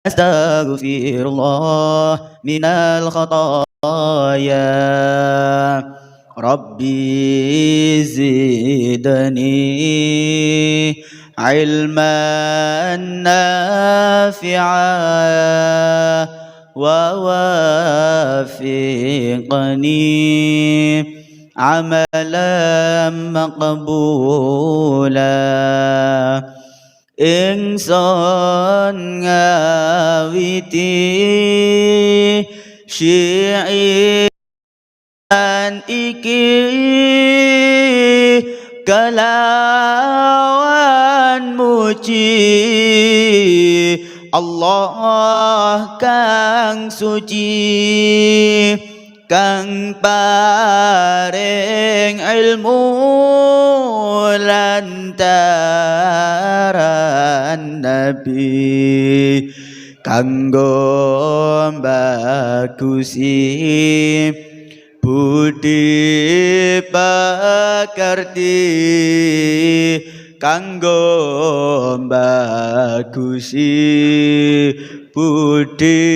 أستغفر الله من الخطايا ربي زدني علما نافعا ووفقني عملا مقبولا ingsun ngawiti syi'an iki kelawan muji Allah kang suci kang paring ilmu lantaran nabi kanggo bagusi budi pakarti kanggo bagusi budi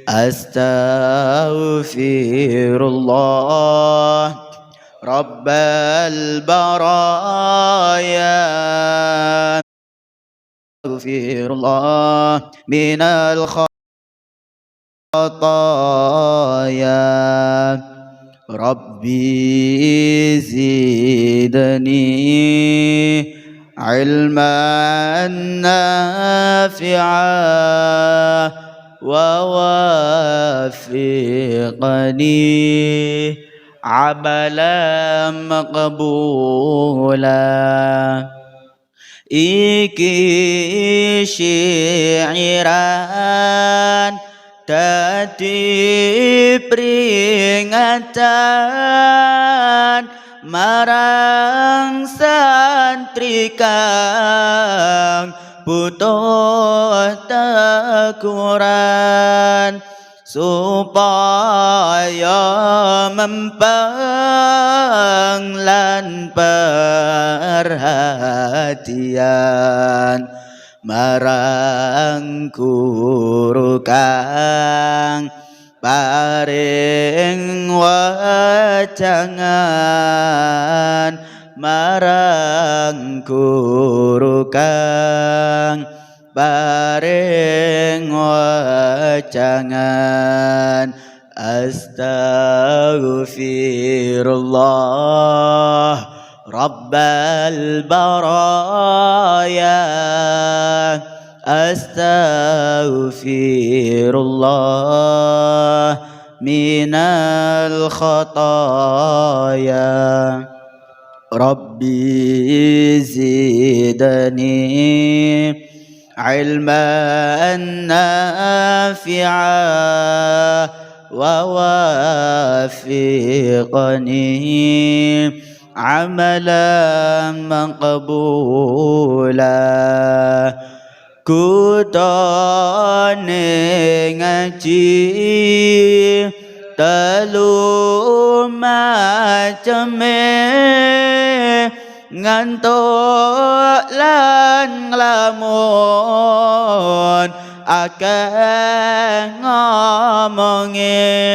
astaghfirullah rabbal baraya astaghfirullah minal khataya rabbi zidni ilman nafi'a ووفقني عملا مقبولا iki syi'iran dadi peringatan marang santri kang butuh teguran supaya mempeng lan perhatian marang guru kang paring wajangan marang guru kang paring wajangan astaghfirullah rabbal baraya astaghfirullah minal khataya rabbi zidni ilman nafi'a wa wafiqni amalan maqbula kutone ngaji telu maceme ngantuk lan nglamun akeh ngomonge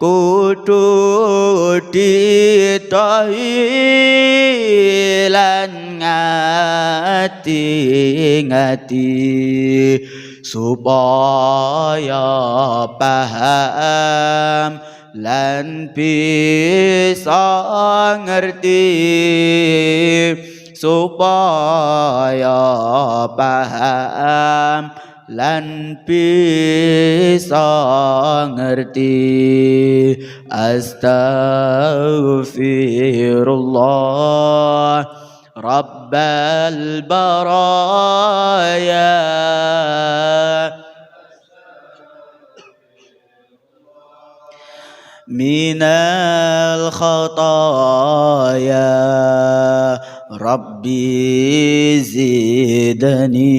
kudu ditahi lan ngati-ngati supaya paham lan bisa ngerti supaya paham lan bisa ngerti astaghfirullah rabbal baraya minal khataya rabbi zidni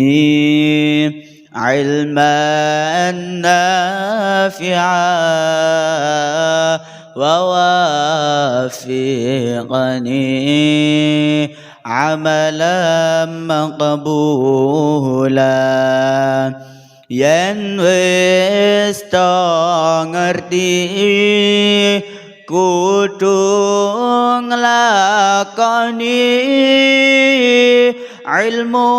ilman nafi'a wa wafiqni عملا مقبولا yen wis ngerti kudu nglakoni ilmu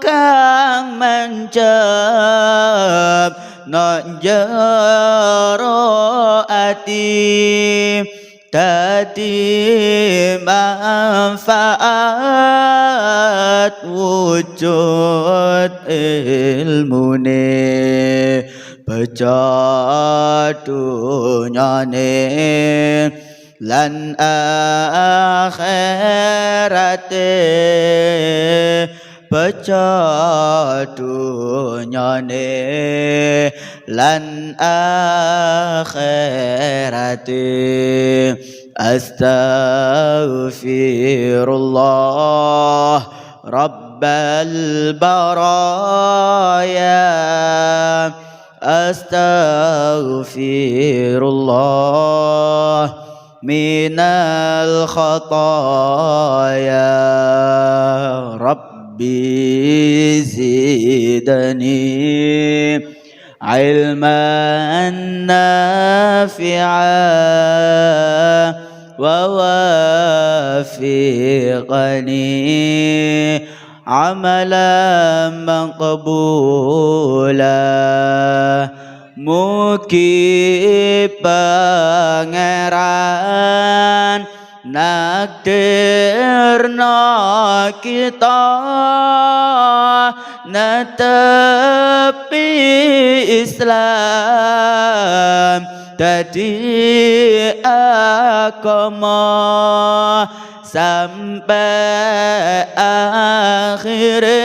kang mencep nang jero ati dadi manfaat wujud ilmune beca dunyane lan akhirate beca dunyane lan akhirate astaghfirullah rabbal baraya astaghfirullah minal khataya rabbi zidani ilman nafi'a ووافقني عملا مقبولا mugi pangeran nakdirna kita netepi Islam dadi agama sampai akhire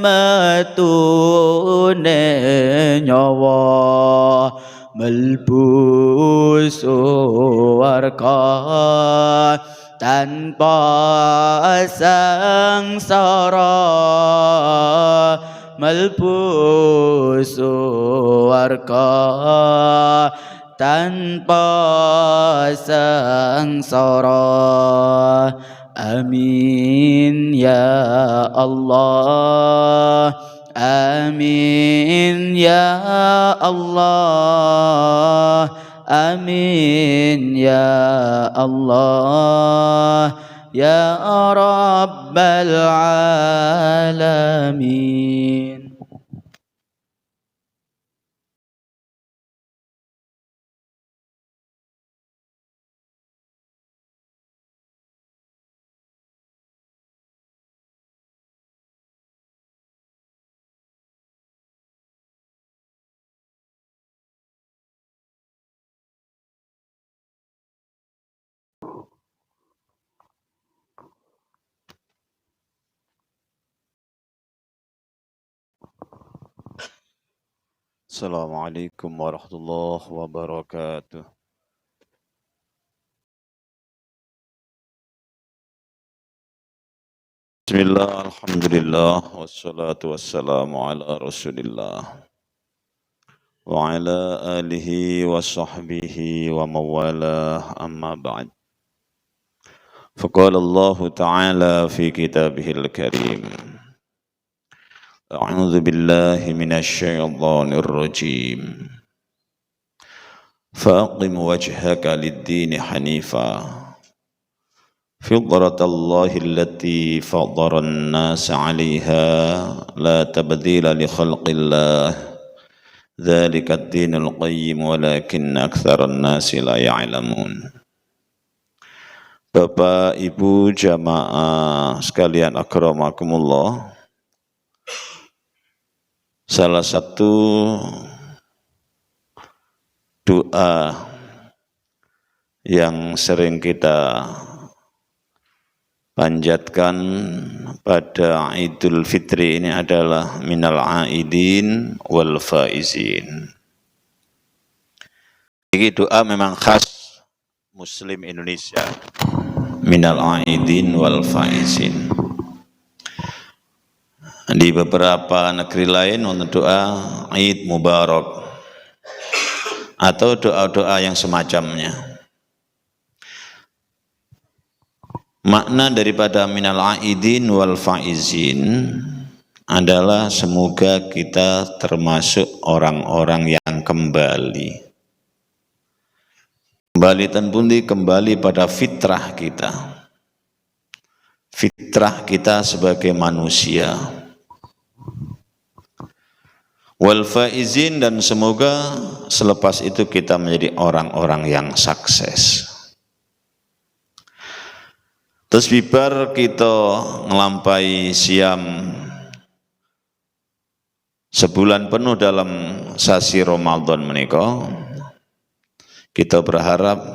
metune nyawa melbu swarga tanpa sangsara melbu swarga tanpa sangsara amin ya Allah amin ya Allah amin ya Allah ya rabbal alamin. Assalamualaikum warahmatullahi wabarakatuh. Bismillah, alhamdulillah, wassalatu wassalamu ala rasulillah wa ala alihi wa sahbihi wa mawalah amma ba'd. Faqala Allah ta'ala fi kitabihil karim A'udzu billahi minasy syaithanir rajim. Faqim wajhaka lid-din hanifa. Fitratallahi allati faddara an-nasa 'alaiha la tabdila li khalqillah. Dzalika ad-dinul qayyim walakinna aktsaran nasi la ya'lamun. Bapak Ibu jamaah sekalian akramakumullah. Salah satu doa yang sering kita panjatkan pada Idul Fitri ini adalah minal aidin wal faizin. Ini doa memang khas Muslim Indonesia. Minal aidin wal faizin. Di beberapa negeri lain untuk doa Id Mubarak atau doa-doa yang semacamnya. Makna daripada minal aidin wal faizin adalah semoga kita termasuk orang-orang yang kembali. Kembali tenpundi kembali pada fitrah kita. Fitrah kita sebagai manusia. Wal faizin, dan semoga selepas itu kita menjadi orang-orang yang sukses. Terus bibar kita ngelampai siam sebulan penuh dalam sasi Ramadan menika. Kita berharap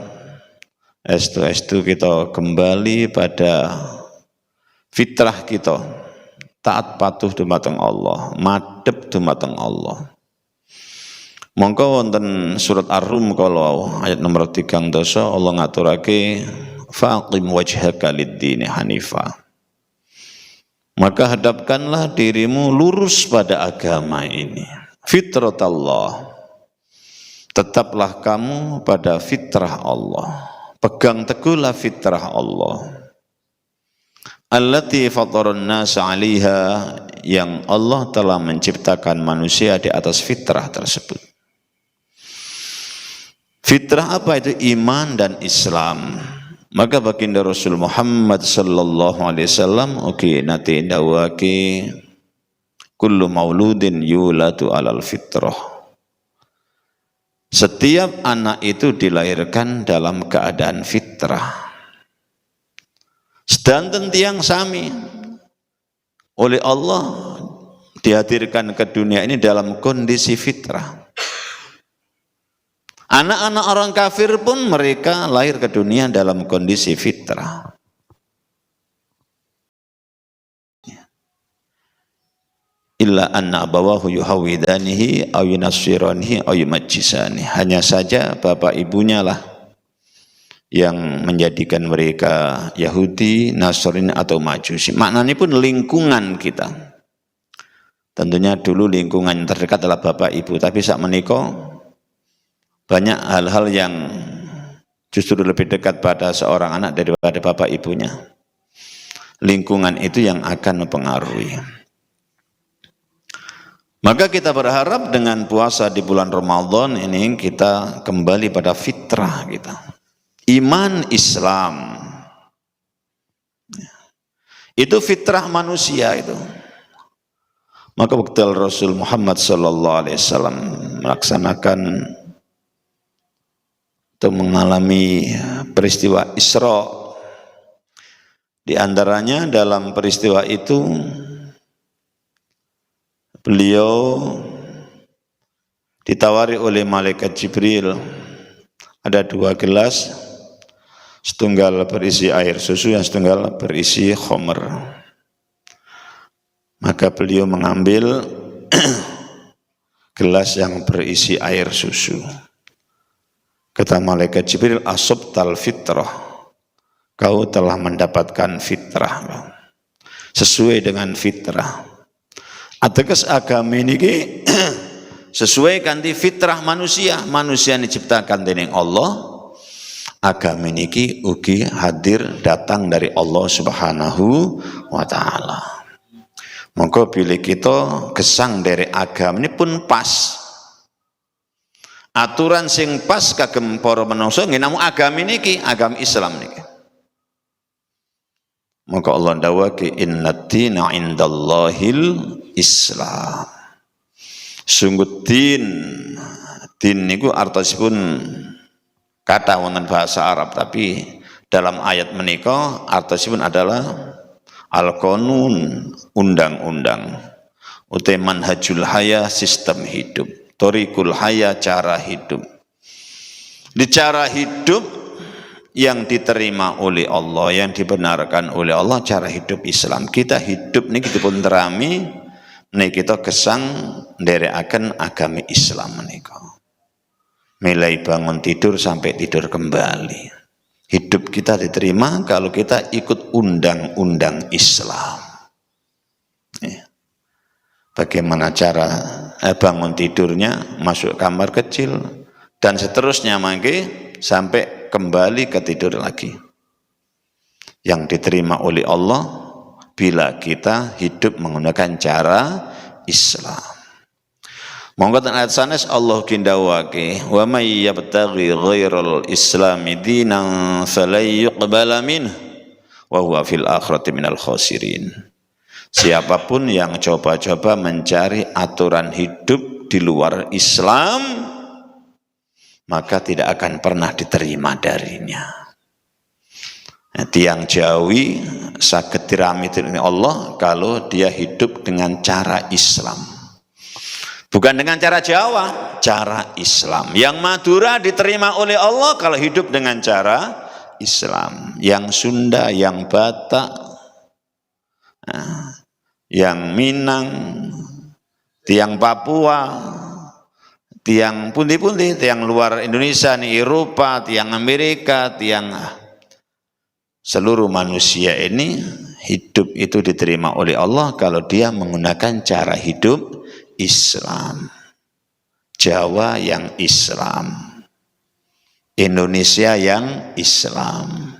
estu kita kembali pada fitrah kita, taat patuh dumateng Allah, madhep dumateng Allah. Mongko wonten surat Ar-Rum kalau ayat nomor 3 Allah ngaturake faqim wajhaka lid-dini hanifa. Maka hadapkanlah dirimu lurus pada agama ini. Fitratallah. Tetaplah kamu pada fitrah Allah. Pegang teguhlah fitrah Allah. Allati fataran nas 'alaiha, yang Allah telah menciptakan manusia di atas fitrah tersebut. Fitrah apa itu? Iman dan Islam. Maka baginda Rasul Muhammad sallallahu alaihi wasallam nanti dawaki kullu mauludin yulatu alal fitrah. Setiap anak itu dilahirkan dalam keadaan fitrah. Sedanten tiang sami oleh Allah dihadirkan ke dunia ini dalam kondisi fitrah. Anak-anak orang kafir pun mereka lahir ke dunia dalam kondisi fitrah. Illa anna abawahu yuhawidanihi aw yunassiranihi aw yumajjisani. Hanya saja bapak ibunya lah yang menjadikan mereka Yahudi, Nasrani atau Majusi. Maknanya pun lingkungan kita. Tentunya dulu lingkungan terdekat adalah bapak ibu, tapi saat menikah banyak hal-hal yang justru lebih dekat pada seorang anak daripada bapak ibunya. Lingkungan itu yang akan mempengaruhi. Maka kita berharap dengan puasa di bulan Ramadan ini kita kembali pada fitrah kita. Iman Islam. Itu fitrah manusia itu. Maka waktu Rasul Muhammad sallallahu alaihi wasallam melaksanakan atau mengalami peristiwa Isra. Di antaranya dalam peristiwa itu beliau ditawari oleh malaikat Jibril, ada 2 gelas, setunggal berisi air susu, yang setunggal berisi khamr. Maka beliau mengambil gelas yang berisi air susu. Kata malaikat Jibril, asabtal fitrah, kau telah mendapatkan fitrah, sesuai dengan fitrah. Ateges agama ini sesuai kanthi fitrah manusia. Manusia diciptakan dening Allah. Agama ini ugi hadir datang dari Allah Subhanahu wa taala. Monggo pilih kita gesang dari agama ini pun pas. Aturan sing pas kagem para manungsa nggih namung agama niki, agama Islam niki. Maka Allah dawuhake innad-dina 'indallahil Islam. Sungguh din niku artosipun kata wonten bahasa Arab, tapi dalam ayat menika artosipun adalah al-qanun, undang-undang, utai manhajul haya, sistem hidup. Thoriqul haya, cara hidup. Di cara hidup yang diterima oleh Allah, yang dibenarkan oleh Allah, cara hidup Islam. Kita hidup niki dipun terami, niki kita gesang nderekaken agami Islam menika. Mulai bangun tidur sampai tidur kembali. Hidup kita diterima kalau kita ikut undang-undang Islam. Bagaimana cara bangun tidurnya, masuk kamar kecil, dan seterusnya mangke sampai kembali ke tidur lagi. yang diterima oleh Allah bila kita hidup menggunakan cara Islam. Monggo ten ayat sanes Allah kindawake wa may yabtaghi ghairal islami dinan falay yuqbala minhu wa huwa fil akhirati minal khasirin. Siapapun yang coba-coba mencari aturan hidup di luar Islam, maka tidak akan pernah diterima darinya. Tiang Jawi saged dirahmati Allah kalau dia hidup dengan cara Islam. Bukan dengan cara Jawa, cara Islam. Yang Madura diterima oleh Allah kalau hidup dengan cara Islam. Yang Sunda, yang Batak, yang Minang, tiang Papua, tiang pundi-pundi, tiang luar Indonesia, nih Eropa, tiang Amerika, tiang seluruh manusia ini hidup itu diterima oleh Allah kalau dia menggunakan cara hidup Islam. Jawa yang Islam, Indonesia yang Islam,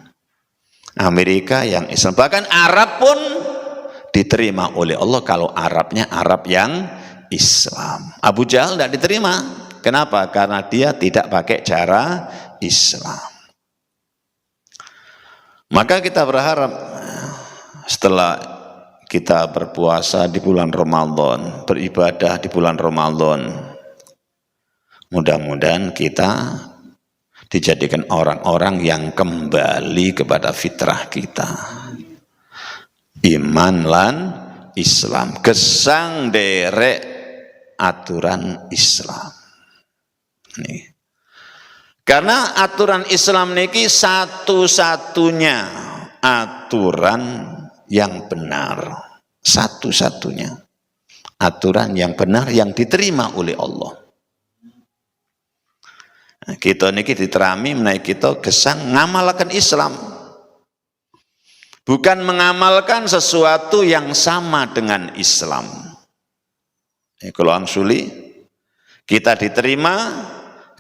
Amerika yang Islam, bahkan Arab pun diterima oleh Allah kalau Arabnya Arab yang Islam. Abu Jahal tidak diterima. Kenapa? Karena dia tidak pakai cara Islam. Maka kita berharap setelah kita berpuasa di bulan Ramadan, beribadah di bulan Ramadan, mudah-mudahan kita dijadikan orang-orang yang kembali kepada fitrah kita, iman lan Islam, gesang derek aturan Islam. Nih. Karena aturan Islam niki satu-satunya aturan yang benar, satu-satunya aturan yang benar yang diterima oleh Allah. Nah, kita niki diterami menaik kita gesang ngamalkan Islam, bukan mengamalkan sesuatu yang sama dengan Islam. Kalau angsuli kita diterima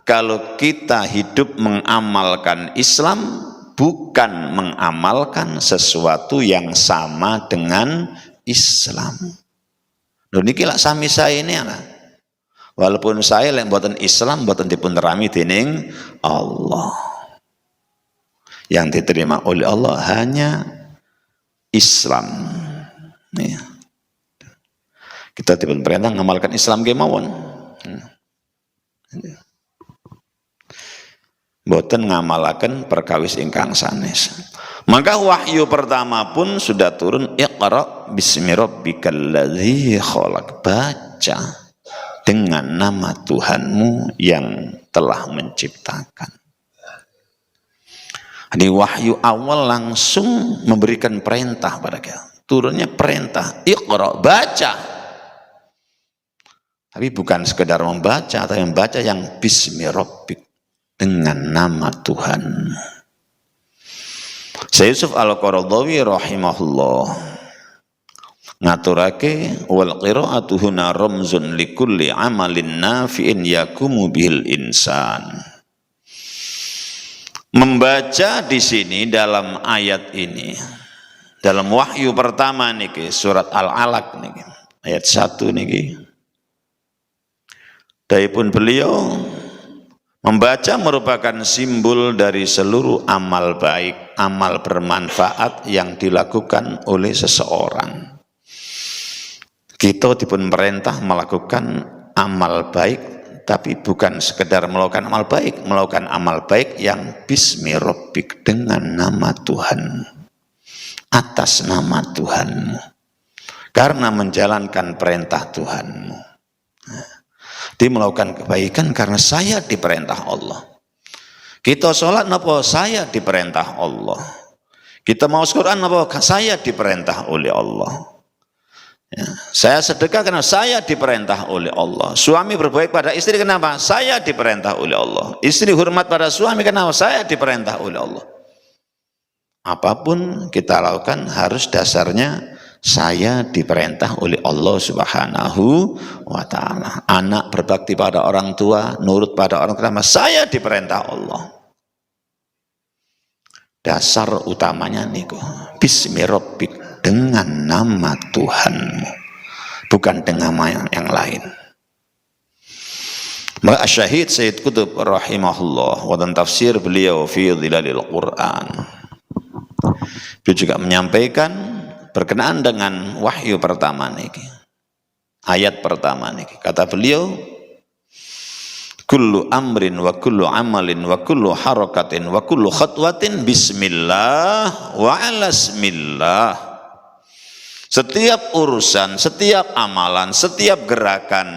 kalau kita hidup mengamalkan Islam, bukan mengamalkan sesuatu yang sama dengan Islam. Lho niki lak sami saya ini ana. Walaupun saya lek mboten Islam mboten dipun rami dening Allah. Yang diterima oleh Allah hanya Islam. Nih. Kita dipun perintah ngamalkan Islam kemawon. Boten ngamalaken perkawis ingkang sanes. Maka wahyu pertama pun sudah turun, Iqra bismi rabbikal ladzi khalaq, baca dengan nama Tuhanmu yang telah menciptakan. Jadi wahyu awal langsung memberikan perintah pada kita. Turunnya perintah, Iqra, baca. Tapi bukan sekedar membaca, tapi membaca yang bismi rabbik, dengan nama Tuhan. Syekh Yusuf Al-Qaradawi rahimahullah ngaturake wal qira'atu huna ramzun likulli amalin nafi'in yakumu bihil insan. Membaca di sini dalam ayat ini, dalam wahyu pertama niki surat Al-Alaq niki ayat 1 niki. Daipun beliau membaca merupakan simbol dari seluruh amal baik, amal bermanfaat yang dilakukan oleh seseorang. Kita dipun perintah melakukan amal baik, tapi bukan sekedar melakukan amal baik yang bismi rabbik, dengan nama Tuhan, atas nama Tuhanmu, karena menjalankan perintah Tuhanmu. Dia melakukan kebaikan karena saya diperintah Allah. Kita sholat napa saya diperintah Allah. Kita mau Quran napa saya diperintah oleh Allah. Ya, saya sedekah karena saya diperintah oleh Allah. Suami berbaik pada istri kenapa? Saya diperintah oleh Allah. Istri hormat pada suami kenapa? Saya diperintah oleh Allah. Apapun kita lakukan harus dasarnya saya diperintah oleh Allah Subhanahu wa ta'ala. Anak berbakti pada orang tua, nurut pada orang tua, saya diperintah Allah. Dasar utamanya niku bismi rabbik, dengan nama Tuhanmu, bukan dengan nama yang lain. Maka Syahid Sayyid Qutb rahimahullah dan tafsir beliau fi Dhilalil Quran, beliau juga menyampaikan berkenaan dengan wahyu pertama niki, ayat pertama niki, kata beliau, kullu amrin wa kullu amalin wa kullu harakatin wa kullu khatwatin bismillah wa ala ismillah. Setiap urusan, setiap amalan, setiap gerakan,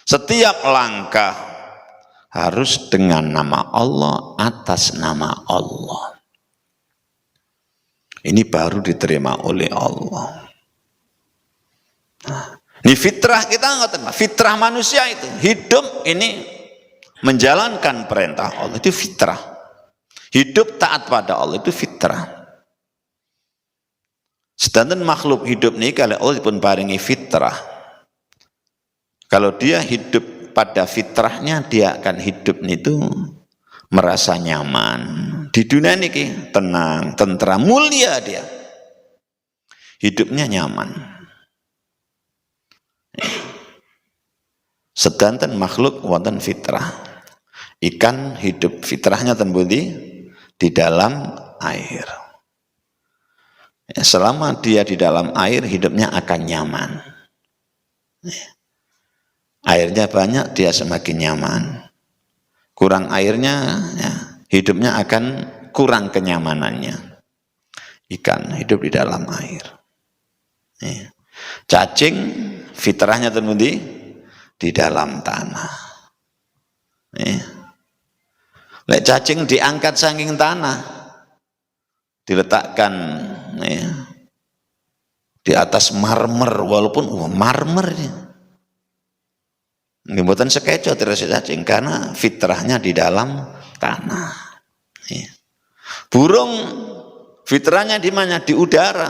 setiap langkah harus dengan nama Allah, atas nama Allah. Ini baru diterima oleh Allah. Ini fitrah kita, fitrah manusia itu hidup ini menjalankan perintah Allah, itu fitrah. Hidup taat pada Allah itu fitrah. Sedangkan makhluk hidup ini kalau Allah pun paringi fitrah, kalau dia hidup pada fitrahnya, dia akan hidup itu merasa nyaman di dunia ini, tenang, tentram, mulia, dia hidupnya nyaman. Sedangkan makhluk wonten fitrah. Ikan hidup fitrahnya tembudi di dalam air. Selama dia di dalam air, hidupnya akan nyaman. Airnya banyak, dia semakin nyaman. Kurang airnya, ya, hidupnya akan kurang kenyamanannya. Ikan hidup di dalam air. Cacing fitrahnya tembudi di dalam tanah. Lek cacing diangkat saking tanah, diletakkan di atas marmer, walaupun marmer ini buatan sekeco terus cacing, karena fitrahnya di dalam tanah. Burung fitrahnya di mana? Di udara,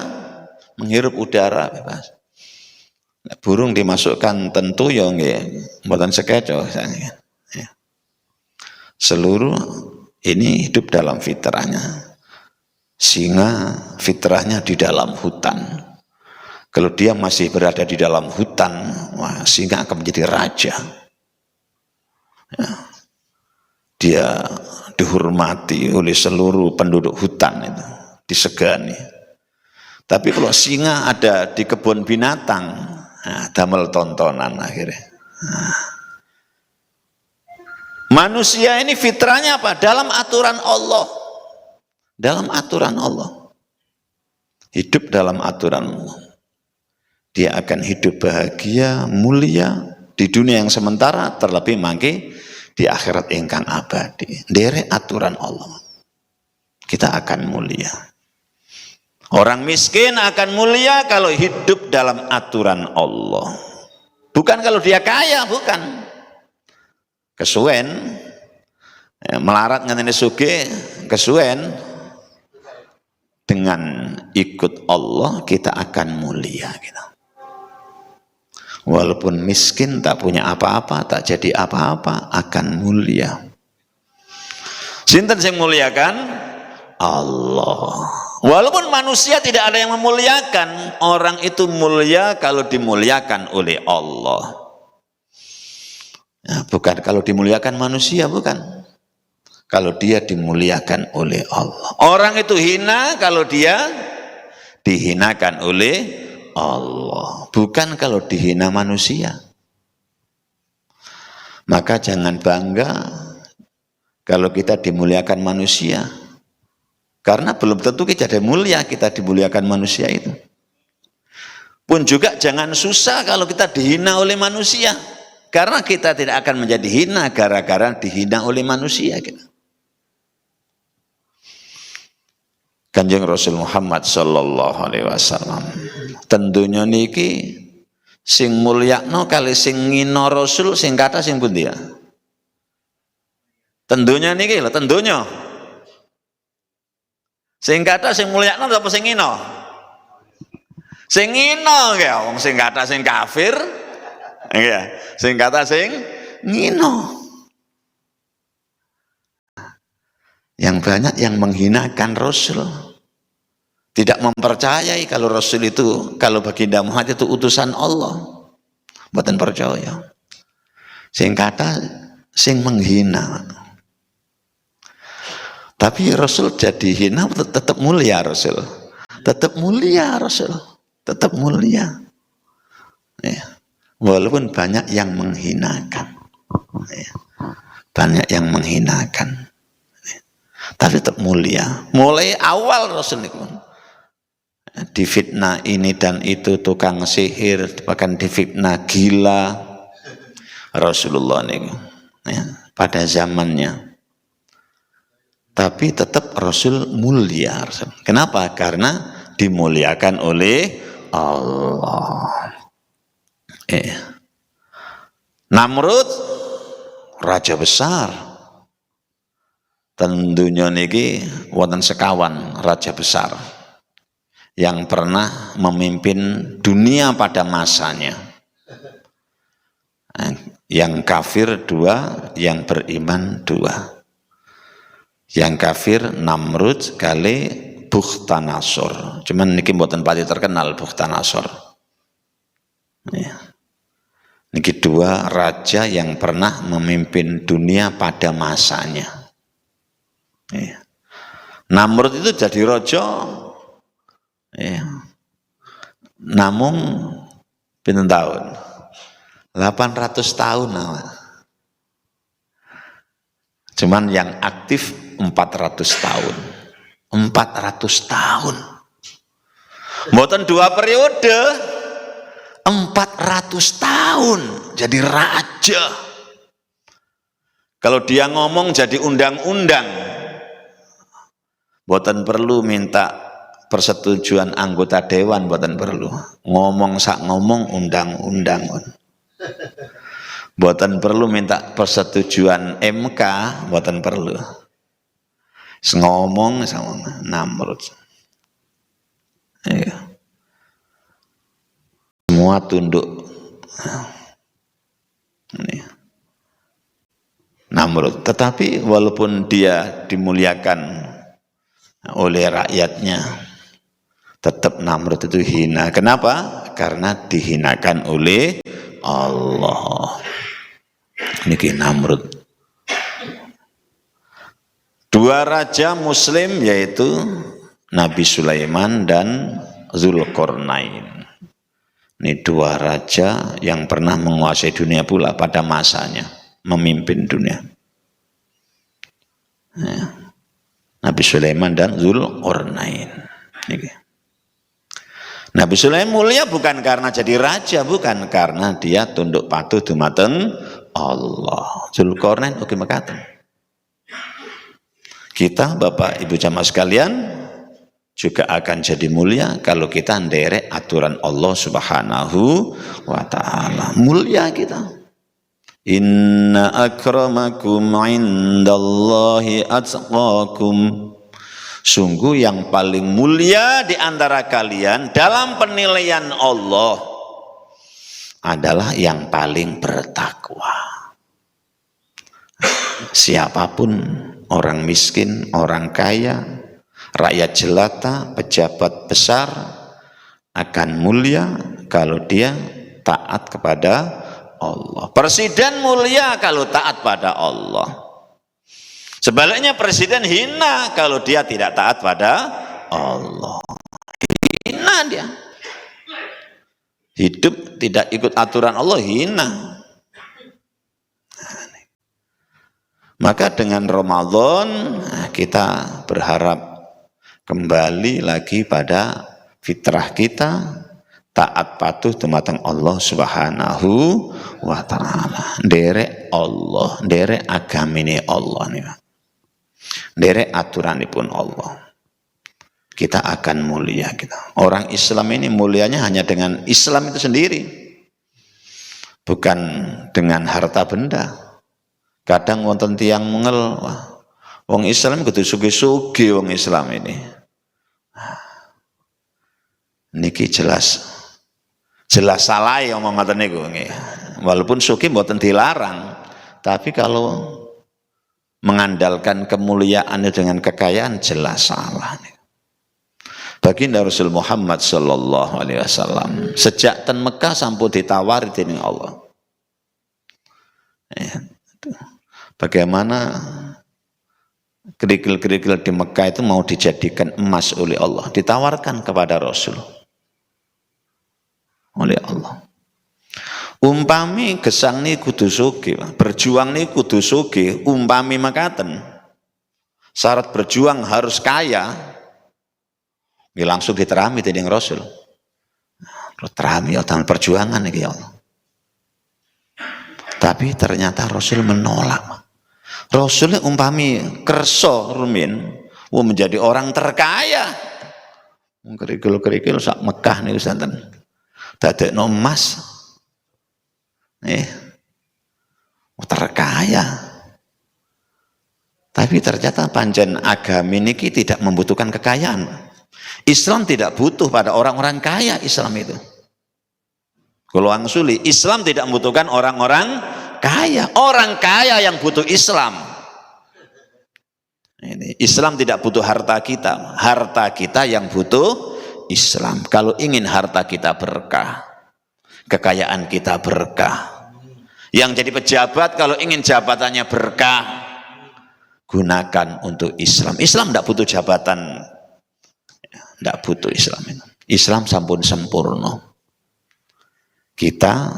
menghirup udara bebas. Burung dimasukkan tentu ya buatan sekeco. Seluruh ini hidup dalam fitrahnya. Singa fitrahnya di dalam hutan. Kalau dia masih berada di dalam hutan, wah, singa akan menjadi raja. Ya. Dia dihormati oleh seluruh penduduk hutan itu, disegani. Tapi kalau singa ada di kebun binatang, nah, damel tontonan akhirnya. Nah. Manusia ini fitrahnya apa? Dalam aturan Allah. Dalam aturan Allah. Hidup dalam aturan Allah. Dia akan hidup bahagia, mulia di dunia yang sementara, terlebih mangke di akhirat ingkang abadi. Derek aturan Allah. Kita akan mulia. Orang miskin akan mulia kalau hidup dalam aturan Allah. Bukan kalau dia kaya, bukan. Kesuwen melarat ngene sugih, kesuwen dengan ikut Allah kita akan mulia gitu. Walaupun miskin, tak punya apa-apa, tak jadi apa-apa, akan mulia. Sinten sing muliakan? Allah. Walaupun manusia tidak ada yang memuliakan, orang itu mulia kalau dimuliakan oleh Allah. Ya, bukan kalau dimuliakan manusia, bukan. Kalau dia dimuliakan oleh Allah. Orang itu hina kalau dia dihinakan oleh Allah, bukan kalau dihina manusia. Maka jangan bangga kalau kita dimuliakan manusia, karena belum tentu kita ada mulia, kita dimuliakan manusia itu. Pun juga jangan susah kalau kita dihina oleh manusia, karena kita tidak akan menjadi hina gara-gara dihina oleh manusia. Kanjeng Rasul Muhammad sallallahu alaihi wasallam tentunya niki sing mulyakno kali sing ngina Rasul sing kata sing pundi ya? Tentunya niki lho, tentunya. Sing kata sing mulyakno apa sing ngina? Sing ngina ya, wong sing kata sing kafir. Nggih, sing kata sing ngina. Yang banyak yang menghinakan Rasul. Tidak mempercayai kalau Rasul itu, kalau baginda Muhammad itu utusan Allah. Mboten percaya. Sing kata sing menghina. Tapi Rasul jadi hina tetap mulia Rasul. Tetap mulia Rasul. Tetap mulia. Ya. Walaupun banyak yang menghinakan. Ya. Banyak yang menghinakan. Ya. Tapi tetap mulia. Mulai awal Rasul itu difitnah ini dan itu, tukang sihir, bahkan difitnah gila Rasulullah ini ya, pada zamannya. Tapi tetap Rasul mulia. Kenapa? Karena dimuliakan oleh Allah. Namrud raja besar. Tentunya niki wonten sekawan raja besar yang pernah memimpin dunia pada masanya. Yang kafir 2, yang beriman 2. Yang kafir Namrud kali Bukhtanasor. Cuman niki mboten pati terkenal Bukhtanasor. Ya. Niki 2 raja yang pernah memimpin dunia pada masanya. Ya. Namrud itu jadi raja. Ya. Namun pinten tahun? 800 tahun nama. Cuman yang aktif 400 tahun. 400 tahun. Mboten 2 periode. 400 tahun jadi raja. Kalau dia ngomong jadi undang-undang. Mboten perlu minta persetujuan anggota dewan, mboten perlu. Ngomong sak ngomong undang-undang. Mboten perlu minta persetujuan MK, mboten perlu. Ngomong sama Namrud. Ayo. Semua tunduk. Ini. Namrud. Tetapi walaupun dia dimuliakan oleh rakyatnya, tetap Namrud itu hina. Kenapa? Karena dihinakan oleh Allah. Niki Namrud. 2 raja muslim yaitu Nabi Sulaiman dan Zulkarnain. Ini 2 raja yang pernah menguasai dunia pula pada masanya, memimpin dunia. Ya. Nabi Sulaiman dan Zulkarnain. Nabi Sulaiman mulia bukan karena jadi raja, bukan karena dia tunduk patuh dumateng Allah. Zulkarnain oke mekaten. Kita Bapak Ibu jamaah sekalian juga akan jadi mulia kalau kita nderek aturan Allah Subhanahu wa taala. Mulia kita. Inna akramakum indallahi atqakum. Sungguh yang paling mulia di antara kalian dalam penilaian Allah adalah yang paling bertakwa. Siapapun, orang miskin, orang kaya, rakyat jelata, pejabat besar akan mulia kalau dia taat kepada Allah. Presiden mulia kalau taat pada Allah. Sebaliknya presiden hina kalau dia tidak taat pada Allah. Hina dia. Hidup tidak ikut aturan Allah, hina. Maka dengan Ramadan kita berharap kembali lagi pada fitrah kita, taat patuh dumateng Allah Subhanahu wa taala. Nderek Allah, nderek agamine Allah nih. Nderek aturanipun Allah. Kita akan mulia kita. Orang Islam ini mulianya hanya dengan Islam itu sendiri. Bukan dengan harta benda. Kadang wonten tiyang mengel, wah, wong Islam kudu sugih-sugih wong Islam ini. Niki jelas salah ya omong ngoten niku nggih. Walaupun sugih mboten dilarang, tapi kalau mengandalkan kemuliaan dengan kekayaan jelas salah. Baginda Rasul Muhammad sallallahu alaihi wasallam sejak ten Mekah sampun ditawari dening Allah. Bagaimana kerikil-kerikil di Mekah itu mau dijadikan emas oleh Allah, ditawarkan kepada Rasul oleh Allah. Umpami gesang ni kudu sugih, berjuang ni kudu sugih, umpami makaten. Syarat berjuang harus kaya. Ya langsung diterami dening Rasul. Terami ya dalam perjuangan iki ya Allah. Tapi ternyata Rasul menolak. Rasul umpami kerso rumin, menjadi orang terkaya. Kerikil-kerikil sak Mekah niku santen. Dadekno emas. Terkaya. Tapi ternyata pancen agami niki tidak membutuhkan kekayaan. Islam tidak butuh pada orang-orang kaya. Islam itu kalau angsuli, Islam tidak membutuhkan orang-orang kaya. Orang kaya yang butuh Islam. Ini Islam tidak butuh harta kita. Harta kita yang butuh Islam. Kalau ingin harta kita berkah, kekayaan kita berkah. Yang jadi pejabat kalau ingin jabatannya berkah, gunakan untuk Islam. Islam tidak butuh jabatan. Tidak butuh Islam itu. Islam sampun sempurna. Kita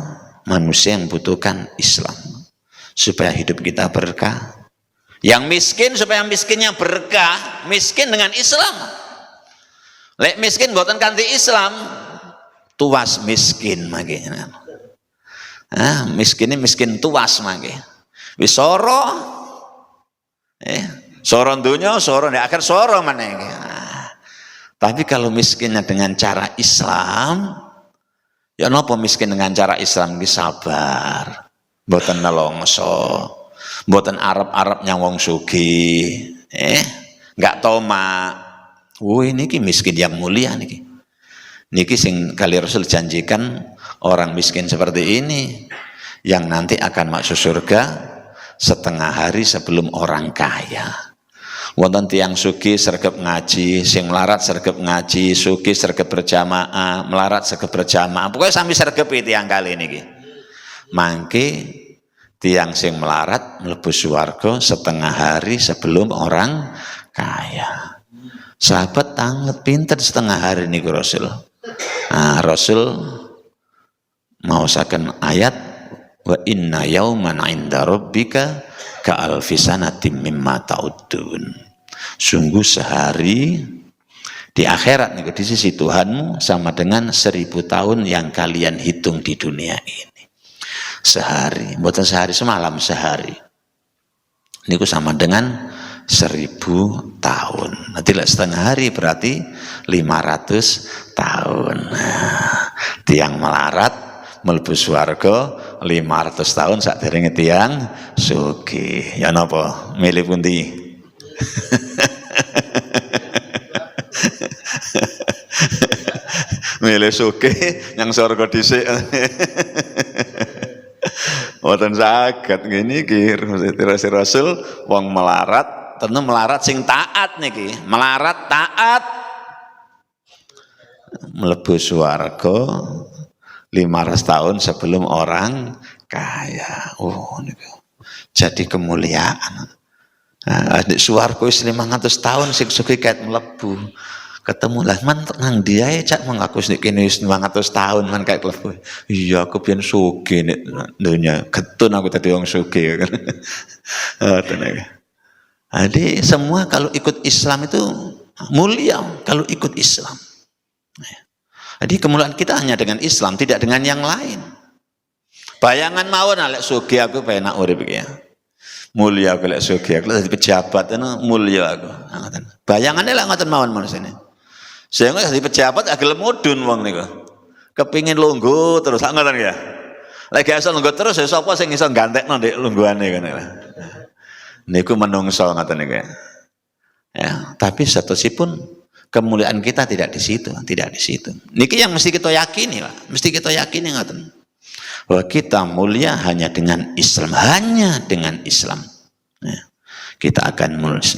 manusia yang butuhkan Islam supaya hidup kita berkah. Yang miskin supaya miskinnya berkah, miskin dengan Islam. Lek miskin buatan kanti Islam, tuas miskin mangke. Miskin ini miskin tuas mangke. Wis soro, soro dunya, soro di akhir soro maneh. Tapi kalau miskinnya dengan cara Islam, ya napa miskin dengan cara Islam iki sabar. Mboten nelongso. Mboten arep-arep nyang wong sugih. Enggak tomak. Niki miskin yang mulia niki. Niki sing kali Rasul janjikan orang miskin seperti ini yang nanti akan masuk surga setengah hari sebelum orang kaya. Wonten tiyang sugih sregep ngaji, sing melarat sregep ngaji, sugih sregep berjamaah, melarat sregep berjamaah. Pokoknya sami sregep tiyang kali niki. Mangke tiyang sing melarat mlebu swarga setengah hari sebelum orang kaya. Sahabat tanget pinter setengah hari niku Rasul. Rasul maosaken ayat wa inna yauman 'inda rabbika ka alfi sanatin mimma ta'uddun. Sungguh sehari di akhirat nih di sisi Tuhanmu sama dengan 1000 tahun yang kalian hitung di dunia ini. Sehari, bukan sehari semalam, sehari. Ini sama dengan 1000 tahun. Nanti setengah hari berarti 500 tahun. Tiang melarat mlebu swarga 500 tahun saderenge tiang sugih. Ya napa? Milih pundi? Milih sugih yang swarga dhisik. Mboten saged ngene iki Rasul wong melarat, tentu melarat sing taat niki, melarat taat mlebu swarga 500 tahun sebelum orang kaya. Niku. Jadi kemuliaan. Di swarga wis 500 tahun sing sugih ket mlebu. Ketemu lah man nang dia cak mengaku nek kene wis 500 tahun man kayak mlebu. Iya aku biyen sugih nek dunya. Getun aku tadi wong sugih kan. Jadi semua kalau ikut Islam itu mulia kalau ikut Islam. Jadi kemuliaan kita hanya dengan Islam, tidak dengan yang lain. Bayangan mawon lek sugih aku penak urip iki ya. Mulia aku lek sugih aku dadi pejabat mulia aku. Bayangannya lek ngoten mawon manusia ini. Sehingga dadi pejabat agak mudun wong niku. Kepingin lungguh terus ngoten ya. Lek iso lungguh terus ya sapa sing iso gantekno ndek lungguhane ngene. Niku menungso ngoten niku ya. Ya, tapi satusipun kemuliaan kita tidak di situ, tidak di situ. Niki yang mesti kita yakini, Pak. Mesti kita yakini ngoten. Bahwa kita mulia hanya dengan Islam, hanya dengan Islam. Ya. kita akan mulus.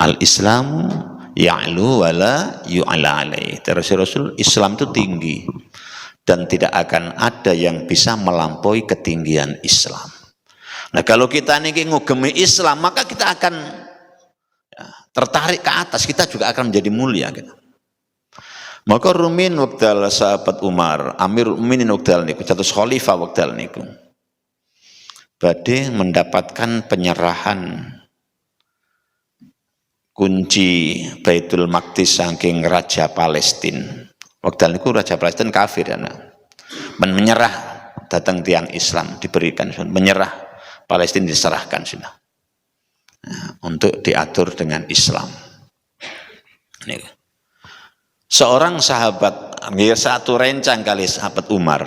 Al-Islamu ya'lu wala yu'ala alaih. Terus Rasul, Islam itu tinggi dan tidak akan ada yang bisa melampaui ketinggian Islam. Nah, kalau kita ini ngugemi Islam, maka kita akan tertarik ke atas, kita juga akan menjadi mulia gitu. Maka rumin wekdal sahabat Umar, Amirul Mukminin wekdal niku, catus khalifah wekdal niku, badhe mendapatkan penyerahan kunci Baitul Maqdis saking Raja Palestina. Wekdal niku Raja Palestina kafir, menyerah datang tiang Islam, diberikan, menyerah Palestina diserahkan sudah. Untuk diatur dengan Islam. Seorang sahabat, satu rencang kali sahabat Umar,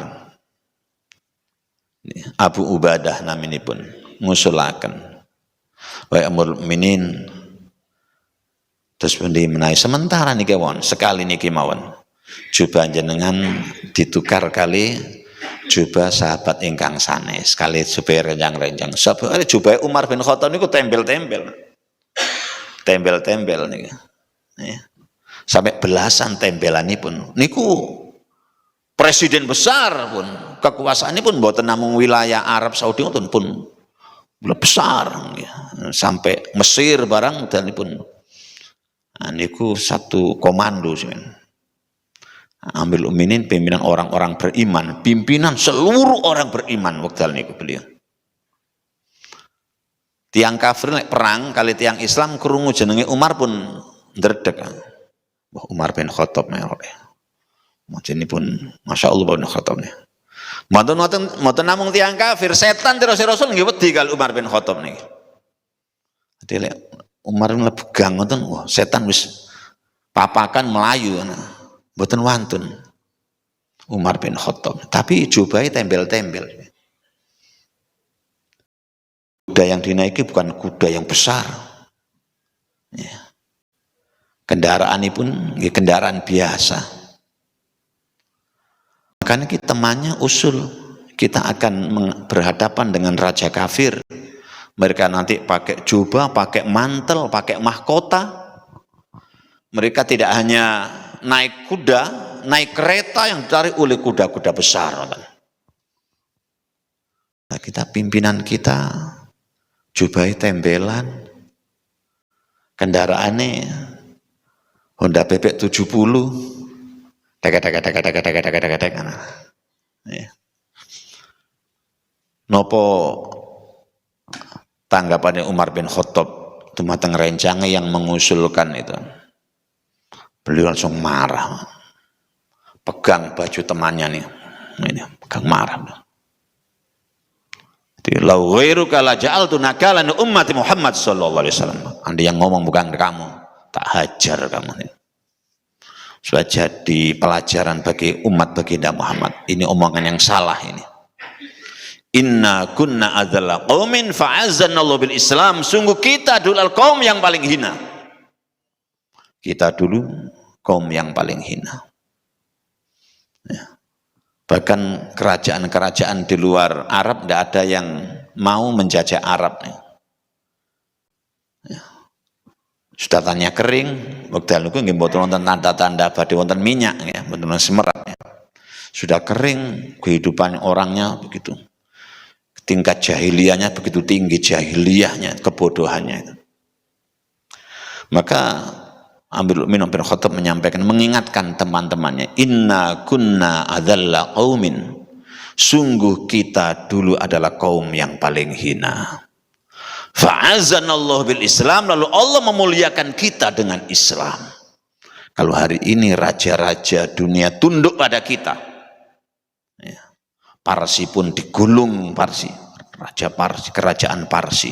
Abu Ubadah naminipun ngusulaken, wa Amirul Mukminin, terus pundi menawi sementara niki mawon, sekali niki mawon, coba jenengan ditukar kali jubah sahabat ingkang sanes, sekali jubah renjang-renjang. Sahabat jubah Umar bin Khattab niku tembel-tembel nih, sampai belasan tembelanipun. Niku presiden besar pun, kekuasaannya pun mboten namung wilayah Arab Saudi pun besar, sampai Mesir barang dan pun. Niku satu komando sih. Amirul Mukminin pimpinan orang-orang beriman, pimpinan seluruh orang beriman wekdal niku beliau. Tiang kafir nek perang kali tiang Islam krungu jenenge Umar pun ndredeg. Wah, Umar bin Khattab merek. Majenipun masyaallah bin Khattab nih. Mboten namung tiang kafir, setan terus Rasul nggih wedi kali Umar bin Khattab niki. Dadi lek Umar mlebu gang ngoten, wah setan wis papakan melayu. Mboten wantun Umar bin Khattab, tapi jubahe tembel-tembel. Kuda yang dinaiki bukan kuda yang besar, kendaraan pun kendaraan biasa. Makanya kita temannya usul, kita akan berhadapan dengan raja kafir. Mereka nanti pakai jubah, pakai mantel, pakai mahkota. Mereka tidak hanya naik kuda, naik kereta yang ditarik oleh kuda-kuda besar. Nah, kita pimpinan kita jubahi tembelan, kendaraannya Honda Bebek 70, nopo tanggapannya Umar bin Khattab dumateng rencangnya yang mengusulkan itu. Beliau langsung marah, pegang baju temannya nih, ini pegang marah. Lau ghairuka la ja'altu nakalan ummati Muhammad sallallahu alaihi wasallam. Anda yang ngomong bukan kamu, tak hajar kamu ini. Sudah jadi pelajaran bagi umat baginda Muhammad. Ini omongan yang salah ini. Inna kunna adzalla qaumin fa'azzanallahu bil Islam. Sungguh kita dulu kaum yang paling hina. Kita dulu kaum yang paling hina. Ya. Bahkan kerajaan-kerajaan di luar Arab tidak ada yang mau menjajah Arab. Ya. Sudah tanya kering, waktu itu nggih mboten wonten tanda-tanda badhe wonten minyak, ya, mboten semerat. Ya. Sudah kering, kehidupan orangnya begitu. Tingkat jahiliyahnya begitu tinggi, jahiliyahnya, kebodohannya itu. Maka Amirul Mukminin bin Khattab menyampaikan, mengingatkan teman-temannya, inna kunna adzalla qaumin, sungguh kita dulu adalah kaum yang paling hina. Fa'azzanallahu bil Islam, lalu Allah memuliakan kita dengan Islam. Kalau hari ini raja-raja dunia tunduk pada kita, ya, Parsi pun digulung, Parsi, raja Parsi, kerajaan Parsi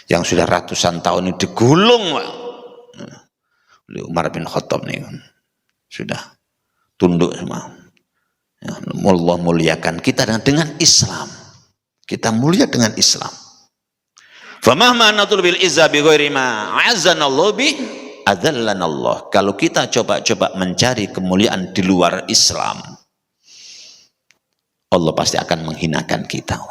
yang sudah ratusan tahun ini digulung oleh Umar bin Khattab nih, sudah tunduk semua. Ya, Allah muliakan kita dengan Islam. Kita mulia dengan Islam. Famahma natul bil izza bi ghairi ma azzanallahu bi adzallanallah. Kalau kita coba-coba mencari kemuliaan di luar Islam, Allah pasti akan menghinakan kita.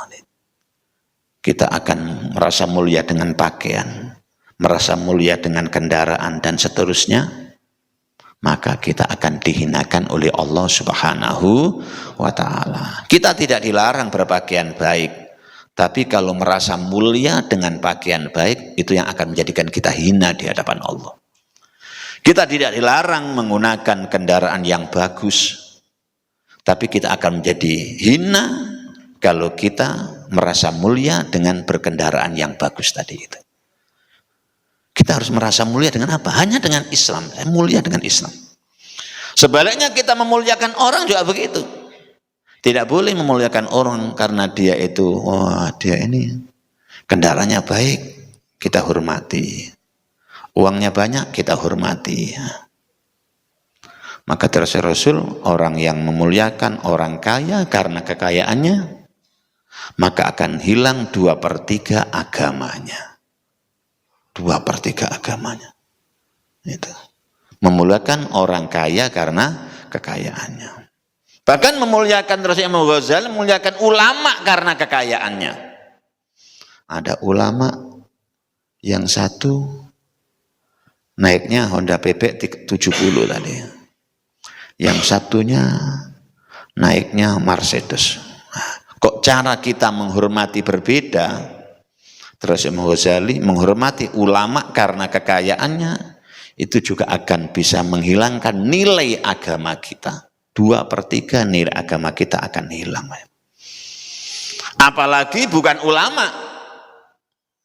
kita akan merasa mulia dengan pakaian, merasa mulia dengan kendaraan dan seterusnya, maka kita akan dihinakan oleh Allah Subhanahu wa ta'ala. Kita tidak dilarang berpakaian baik, tapi kalau merasa mulia dengan pakaian baik, itu yang akan menjadikan kita hina di hadapan Allah. Kita tidak dilarang menggunakan kendaraan yang bagus, tapi kita akan menjadi hina kalau kita merasa mulia dengan berkendaraan yang bagus tadi itu. Kita harus merasa mulia dengan apa? Hanya dengan Islam. Mulia dengan Islam. Sebaliknya kita memuliakan orang juga begitu. Tidak boleh memuliakan orang karena dia itu, wah dia ini kendaraannya baik, kita hormati. Uangnya banyak, kita hormati. Maka terus Rasul, orang yang memuliakan orang kaya karena kekayaannya, maka akan hilang 2/3 agamanya. 2/3 agamanya. Itu. Memuliakan orang kaya karena kekayaannya. Bahkan memuliakan terus Imam Ghazali, memuliakan ulama karena kekayaannya. Ada ulama yang satu naiknya Honda PB 70 tadi. Yang satunya naiknya Mercedes. Kok cara kita menghormati berbeda? Terus Imam Ghazali menghormati ulama karena kekayaannya, itu juga akan bisa menghilangkan nilai agama kita. 2/3 nilai agama kita akan hilang. Apalagi bukan ulama.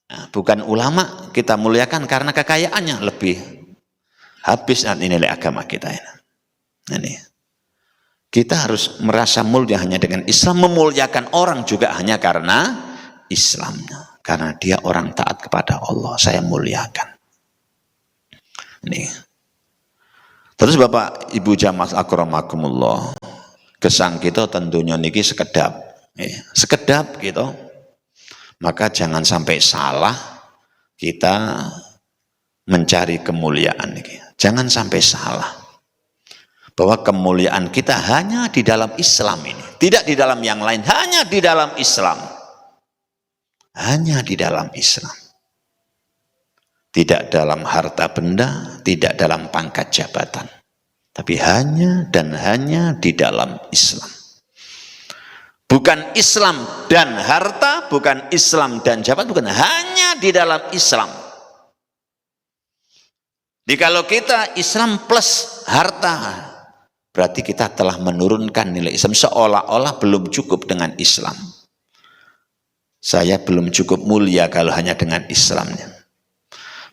Nah, bukan ulama kita muliakan karena kekayaannya, lebih habis nilai agama kita ini. Ini. Kita harus merasa mulia hanya dengan Islam, memuliakan orang juga hanya karena Islamnya. Karena dia orang taat kepada Allah, saya muliakan. Ini. Terus Bapak Ibu jamaah akramakumullah, gesang kita tentunya niki sekedap. Sekedap gitu. Maka jangan sampai salah kita mencari kemuliaan niki. Jangan sampai salah. Bahwa kemuliaan kita hanya di dalam Islam ini, tidak di dalam yang lain, hanya di dalam Islam. Hanya di dalam Islam. Tidak dalam harta benda, tidak dalam pangkat jabatan. Tapi hanya dan hanya di dalam Islam. Bukan Islam dan harta, bukan Islam dan jabatan, bukan, hanya di dalam Islam. Jadi kalau kita Islam plus harta, berarti kita telah menurunkan nilai Islam, seolah-olah belum cukup dengan Islam. Saya belum cukup mulia kalau hanya dengan Islamnya.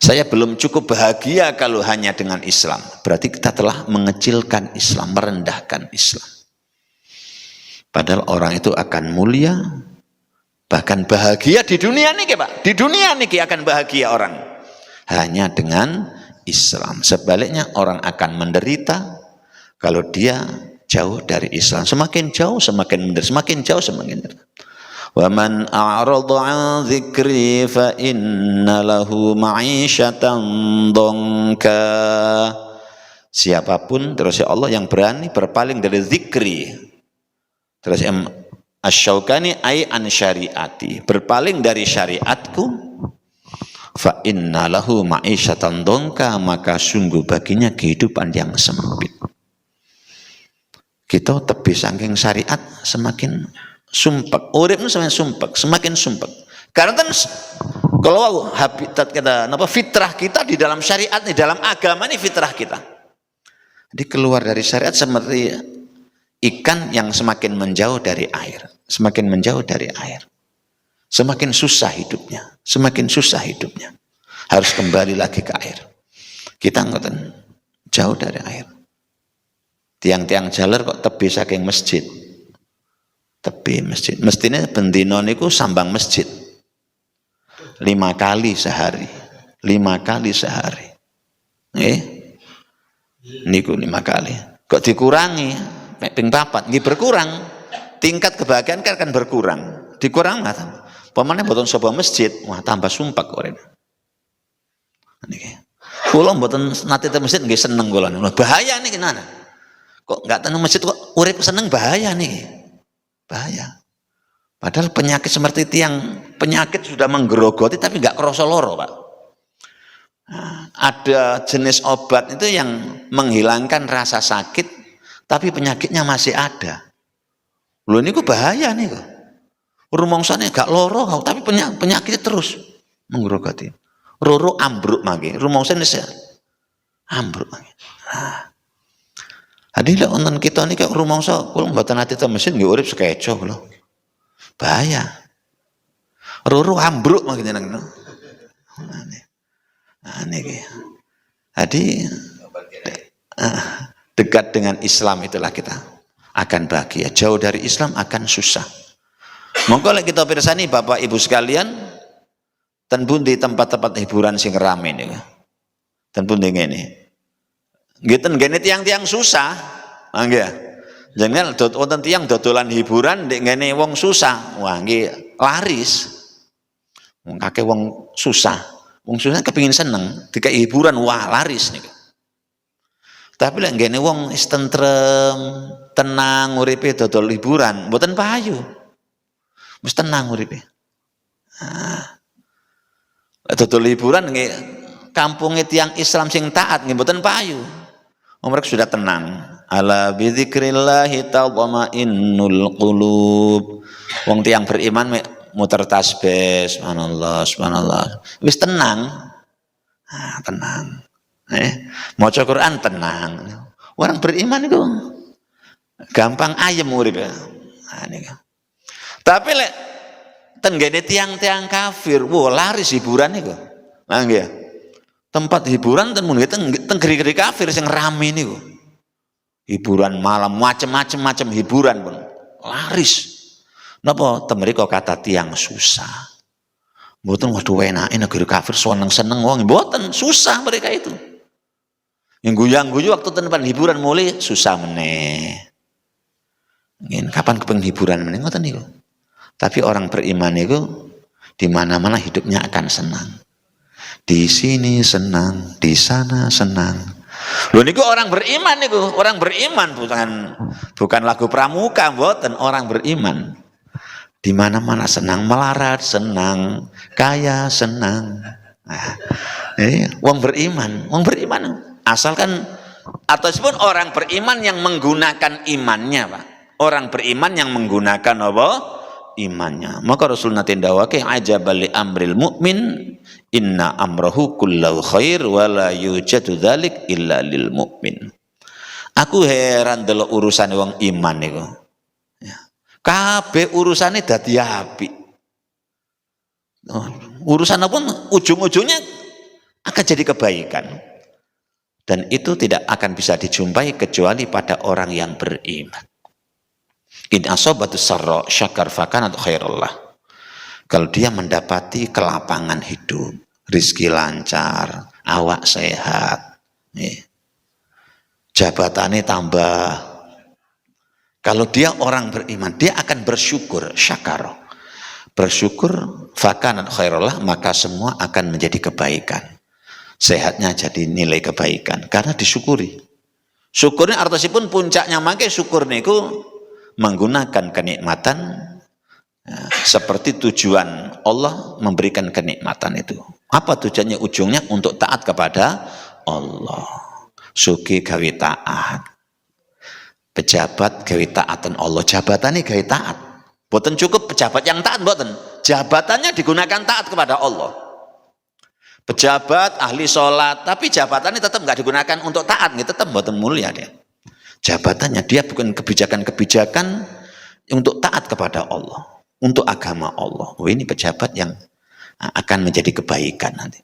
Saya belum cukup bahagia kalau hanya dengan Islam. Berarti kita telah mengecilkan Islam, merendahkan Islam. Padahal orang itu akan mulia, bahkan bahagia di dunia niki Pak. Di dunia niki akan bahagia orang. Hanya dengan Islam. Sebaliknya orang akan menderita kalau dia jauh dari Islam. Semakin jauh semakin menderita, semakin jauh semakin menderita. Wa man a'rada 'an dzikri fa inna lahu ma'isyatan dhanka. Siapapun terus ya Allah yang berani berpaling dari zikri. Terus Asy-Syaukani ai an syariati, berpaling dari syariatku, fa inna lahu ma'isyatan dhanka, maka sungguh baginya kehidupan yang sempit. Kita tebih saking syariat semakin sumpek, urip semakin sumpek, semakin sumpek. Karena kan kalau habitat kita, fitrah kita di dalam syariat, di dalam agama ini fitrah kita. Jadi keluar dari syariat seperti ikan yang semakin menjauh dari air, semakin menjauh dari air, semakin susah hidupnya, semakin susah hidupnya. Harus kembali lagi ke air. Kita ngoten jauh dari air. Tiang-tiang jaler kok tebih saking masjid. Tepi masjid. Mestinya bendino niku sambang masjid 5 kali sehari. 5 kali sehari. Niku 5 kali. Kok dikurangi? Ping 4. Nggih berkurang. Tingkat kebahagiaan kan akan berkurang. Dikurang lah. Pemane boten sapa masjid, wah tambah sumpek kok. Niki. Kula mboten nate te masjid nggih seneng kula. Bahaya niki nana. Kok enggak tenang masjid kok urip seneng, bahaya nih. Bahaya. Padahal penyakit seperti tiang penyakit sudah menggerogoti tapi nggak kerasa loro, Pak. Ada jenis obat itu yang menghilangkan rasa sakit tapi penyakitnya masih ada. Loh ini kok bahaya nih kok. Rumongsane gak loro tapi penyakitnya terus menggerogoti. Roro ambruk mangke, rumongsane ambruk mangke. Jadi lek wonten kita niki rumangsa kula mboten ati te mesin nggih urip sekeco kula. Bahaya. Roro ambruk mangke jenengan. Niki. Jadi dekat dengan Islam itulah kita akan bahagia. Jauh dari Islam akan susah. Monggo lek kita pirsani Bapak Ibu sekalian, ten pundi tempat-tempat hiburan sing rame niku. Ten pundi ngene. Nggih ten ngene tiang-tiang susah. Nggih. Jangan wonten tiang dodolan hiburan ndek ngene wong susah. Wah nggih laris. Wong kakek wong susah. Wong susah kepengin seneng, dikai hiburan wah laris niku. Tapi lek ngene wong wis tentrem, tenang uripe dodol hiburan, mboten payu. Wis tenang uripe. Dodol hiburan nggih kampunge tiyang Islam sing taat nggih mboten payu. Mereka sudah tenang. Ala bidzikrillahi tatma'innul qulub. Wong tiyang beriman muter tasbih, subhanallah, subhanallah. Wis tenang. Tenang. Maca Quran tenang. Orang beriman itu gampang ayem uripe. Tapi lek tenggene tiang-tiang kafir, wah laris hiburan niku. Nah nggih. Tempat hiburan ten muni tenggeri-geri kafir sing rame niku. Hiburan malam macam-macam hiburan pun laris. Napa temriko kata tiang susah. Mboten waduh enake negeri kafir seneng-seneng wong mboten, susah mereka itu. Yang guyang-guyu waktu tempat hiburan mulai susah meneh. Ngin kapan kepengin hiburan meneh ngoten niku. Tapi orang beriman itu di mana-mana hidupnya akan senang. Di sini senang, di sana senang. Lho niku orang beriman niku, orang beriman bukan lagu pramuka mboten, orang beriman. Di mana-mana senang, melarat senang, kaya senang. Nah, wong beriman asalkan ataupun orang beriman yang menggunakan imannya, Pak. Orang beriman yang menggunakan apa? Imannya. Maka Rasul nate ndawake ajabal li amril mukmin inna amrahu kullahu khair wa la yujadu dzalik illa lil mukmin. Aku heran delok urusane wong iman niku. Kabeh urusane dadi apik. Urusan apapun ujung-ujungnya akan jadi kebaikan. Dan itu tidak akan bisa dijumpai kecuali pada orang yang beriman. In asobatu sarra syakar fakanat khairullah. Kalau dia mendapati kelapangan hidup, rizki lancar, awak sehat, jabatannya tambah. Kalau dia orang beriman, dia akan bersyukur, syakar. Bersyukur fakanat khairullah, maka semua akan menjadi kebaikan. Sehatnya jadi nilai kebaikan karena disyukuri. Syukurnya artosipun puncaknya mangke syukur niku menggunakan kenikmatan seperti tujuan Allah memberikan kenikmatan itu. Apa tujuannya? Ujungnya untuk taat kepada Allah. Suki gawe taat. Pejabat gawe taatan Allah. Jabatannya gawe taat. Boten cukup pejabat yang taat, boten. Jabatannya digunakan taat kepada Allah. Pejabat ahli sholat, tapi jabatannya tetap nggak digunakan untuk taat, tetap boten mulia dia. Jabatannya dia bukan kebijakan-kebijakan untuk taat kepada Allah, untuk agama Allah. Oh, ini pejabat yang akan menjadi kebaikan nanti.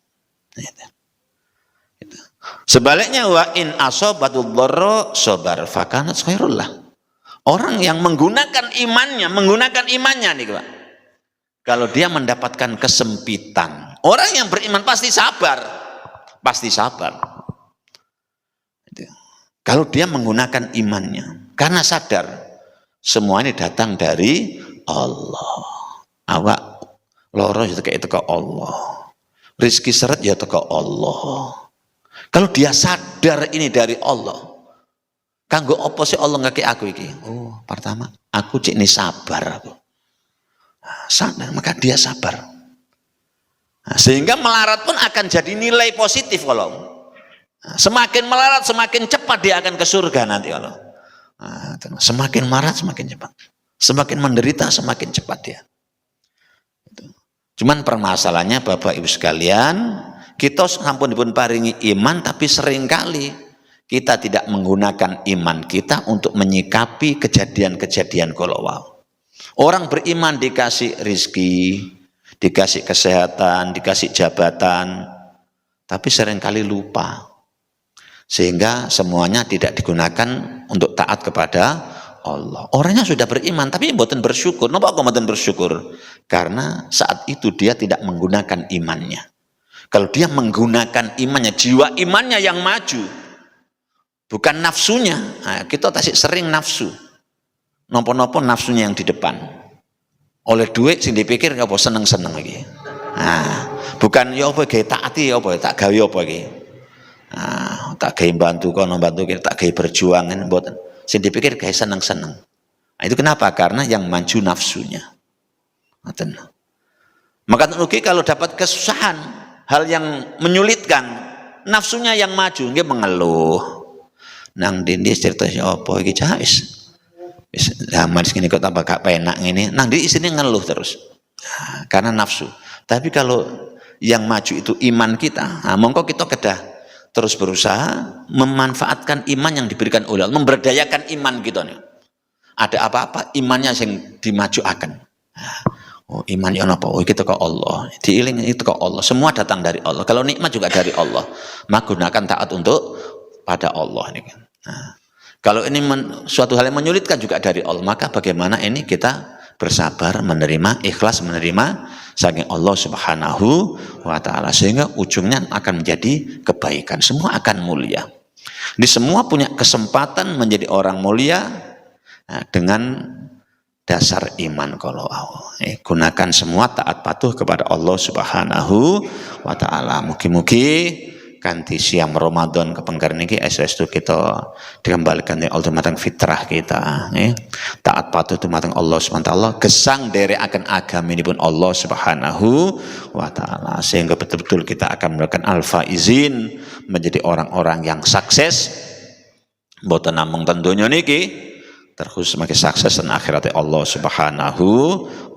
Sebaliknya wa in asobatul dharra sabar fakanat khairullah. Orang yang menggunakan imannya nih Pak. Kalau dia mendapatkan kesempitan, orang yang beriman pasti sabar. Pasti sabar. Kalau dia menggunakan imannya, karena sadar semua ini datang dari Allah. Awak loro ya kayak itu ke Allah. Rizki seret ya ke Allah. Kalau dia sadar ini dari Allah, kanggo apa sih Allah ngake aku iki? Oh, pertama aku cek ini sabar aku. sadar, maka dia sabar. Nah, sehingga melarat pun akan jadi nilai positif kalau semakin melarat semakin cepat dia akan ke surga nanti kalau semakin melarat semakin cepat, semakin menderita semakin cepat dia. Cuman permasalahannya Bapak Ibu sekalian, kita sampun dipun paringi iman tapi seringkali kita tidak menggunakan iman kita untuk menyikapi kejadian-kejadian kolowal. Orang beriman dikasih rizki, dikasih kesehatan, dikasih jabatan, tapi seringkali lupa. Sehingga semuanya tidak digunakan untuk taat kepada Allah. Orangnya sudah beriman tapi mboten bersyukur. Napa kok mboten bersyukur? Karena saat itu dia tidak menggunakan imannya. Kalau dia menggunakan imannya, jiwa imannya yang maju, bukan nafsunya. Nah, kita tasik sering nafsu. Nopo-nopo nafsunya yang di depan. Oleh duit sing dipikir apa seneng-seneng lagi. Nah, bukan ya apa gawe taati ya apa tak gawe apa iki. Nah, tak gawe bantu kono bantu tak gawe berjuang mboten. Sing dipikir gawe seneng-seneng. Nah, itu kenapa? Karena yang maju nafsunya. Ngoten. Maka rugi kalau dapat kesusahan, hal yang menyulitkan, nafsunya yang maju nggih mengeluh. Nang dindi cerita apa iki cah wis zaman segini kok tambah gak penak ngene. Nang di isine ngeluh terus. Nah, karena nafsu. Tapi kalau yang maju itu iman kita, nah, mongko kita kedah terus berusaha memanfaatkan iman yang diberikan oleh Allah, memberdayakan iman kita nih. Ada apa-apa imannya yang dimajuakan. Nah, oh iman yang apa? Oh kita ke Allah. Diiling itu ke Allah. Semua datang dari Allah. Kalau nikmat juga dari Allah. Maka gunakan taat untuk pada Allah ini kan. Nah, kalau ini suatu hal yang menyulitkan juga dari Allah, maka bagaimana ini kita bersabar menerima, ikhlas menerima saking Allah Subhanahu wa taala, sehingga ujungnya akan menjadi kebaikan, semua akan mulia. Ini semua punya kesempatan menjadi orang mulia dengan dasar iman kalau gunakan semua taat patuh kepada Allah Subhanahu wa taala. Mugi-mugi kanthi siam Ramadan kepengker niki estu kita dikembalikan oleh Allah matang fitrah kita taat patuh dumateng Allah Subhanahu wa taala, gesang derekaken agaminipun Allah Subhanahu wa taala, sehingga betul-betul kita akan melakukan al-faizin, menjadi orang-orang yang sukses mboten namung ten donya niki, terkhusus sebagai sukses dan akhirat Allah Subhanahu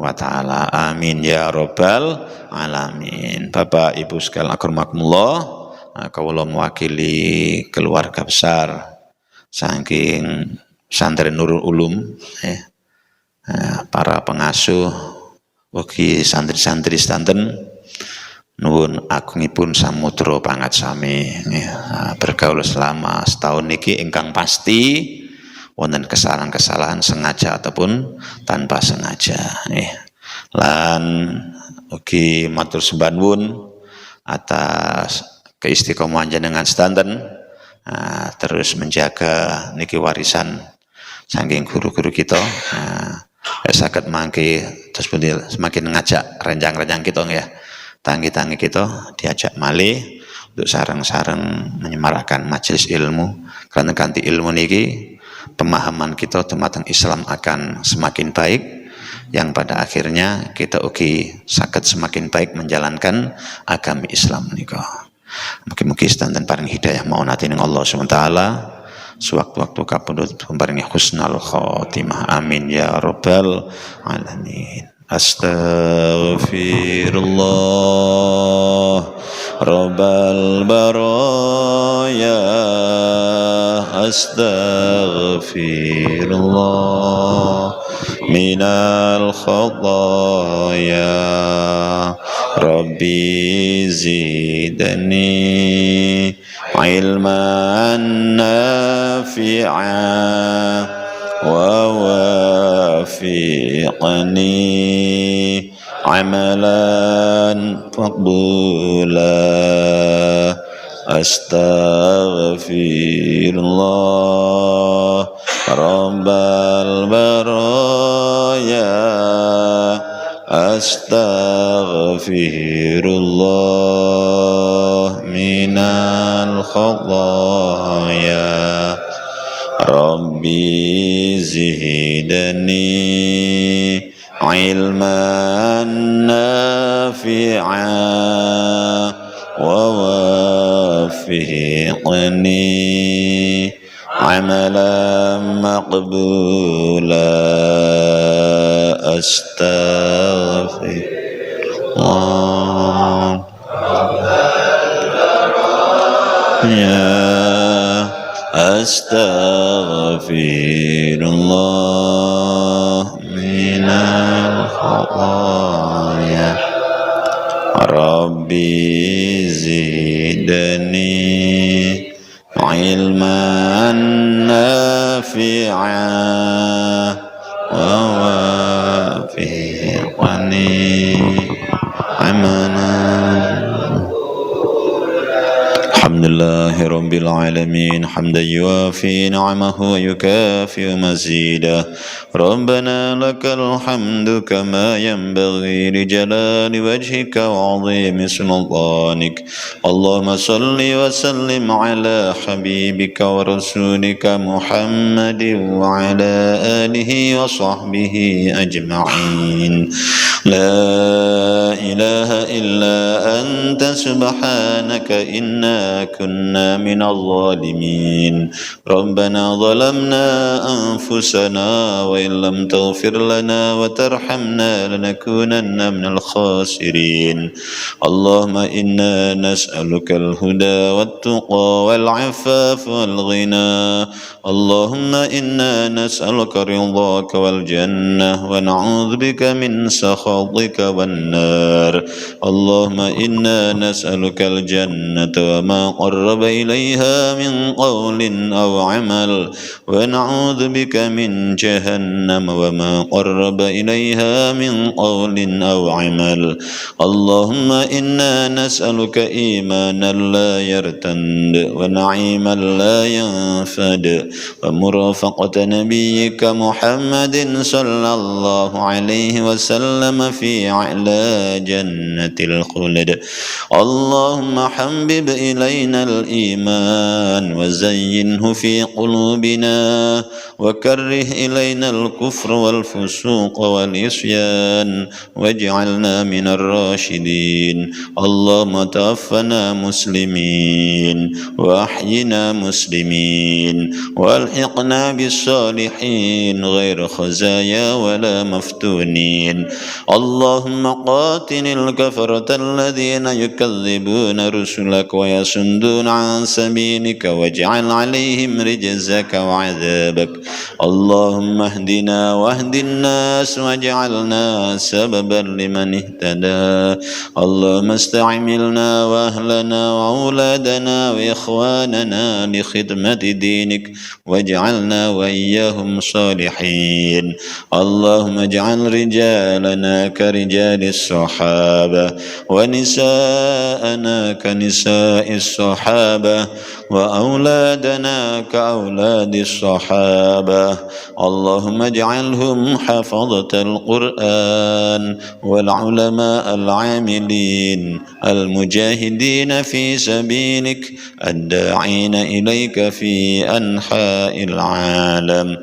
wa taala. Amin ya rabbal alamin. Bapak Ibu sekalian akramakumullah, kawula mewakili keluarga besar saking Pesantren Nurul Ulum, para pengasuh, ugi santri-santri sedanten nuwun agungipun samudra pangat sami, bergaul selama setahun niki ingkang pasti wonten kesalahan-kesalahan sengaja ataupun tanpa sengaja. Lan ugi matur sembah nuwun atas keistiqomahan jenengan sedanten, terus menjaga niki warisan saking guru-guru kita, saged mangke terus semakin ngajak renjang-renjang kita ya, tanggi-tanggi kita diajak malih untuk sareng-sareng menyemarakkan majelis ilmu, karena ganti ilmu niki pemahaman kita tentang Islam akan semakin baik, yang pada akhirnya kita ugi saged semakin baik menjalankan agama Islam nika. Mugi-mugi sedanten paring hidayah maunati ning Allah SWT, sewaktu-waktu kapundhut paringi husnul khotimah. Amin ya rabbal alamin. Astaghfirullah rabbal baraya, astaghfirullah minal khadaya, Rabbi zidni ilman nafi'an wa wafiqni amalan maqbula. Astaghfirullah rabbal baraya, astaghfirullah minal khadaya, Rabbi zidni علما نافعا ووفقني عملا مقبولا أستغفر الله يا أستغفر الله من الخطايا ربي زدني علما نافعا ووفقني عملا. الحمد لله رب العالمين حمدا يوافي نعمه ويكافئ مزيدا. ربنا لك الحمد كما ينبغي لجلال وجهك وعظيم سلطانك. اللهم صل وسلم على حبيبك ورسولك محمد وعلى آله وصحبه أجمعين. لا إله إلا أنت سبحانك إنا كنا من الظالمين. ربنا ظلمنا أنفسنا وإن لم تغفر لنا وترحمنا لنكونن من الخاسرين. اللهم إنا نسألك الهدى والتقى والعفاف والغنى. اللهم إنا نسألك رضاك والجنة ونعوذ بك من سخطك والنار. اللهم إنا نسألك الجنة وما قرب إليها من قول أو عمل ونعوذ بك من جهنم وما قرب إليها من قول أو عمل. اللهم إنا نسألك إيمانا لا يرتد ونعيما لا ينفد ومرافقة نبيك محمد صلى الله عليه وسلم في أعلى جنة الخلد. اللهم حبب إلينا الإيمان وزينه في قلوبنا وكره إلينا الكفر والفسوق والعصيان واجعلنا من الراشدين. اللهم توفنا مسلمين وأحينا مسلمين والحقنا بالصالحين غير خزايا ولا مفتونين. اللهم قاتل الكفرة الذين يكذبون رسلك ويصدون عن سبيلك واجعل عليهم رجزك وعذابك. اللهم اهدنا واهد الناس واجعلنا سببا لمن اهتدى. اللهم استعملنا وأهلنا وأولادنا وإخواننا لخدمة دينك واجعلنا وإياهم صالحين. اللهم اجعل رجالنا كرجال الصحابة ونساءنا كنساء الصحابة وأولادنا كأولاد الصحابة. اللهم اجعلهم حفظة القرآن والعلماء العاملين المجاهدين في سبيلك الداعين إليك في أنحاء العالم.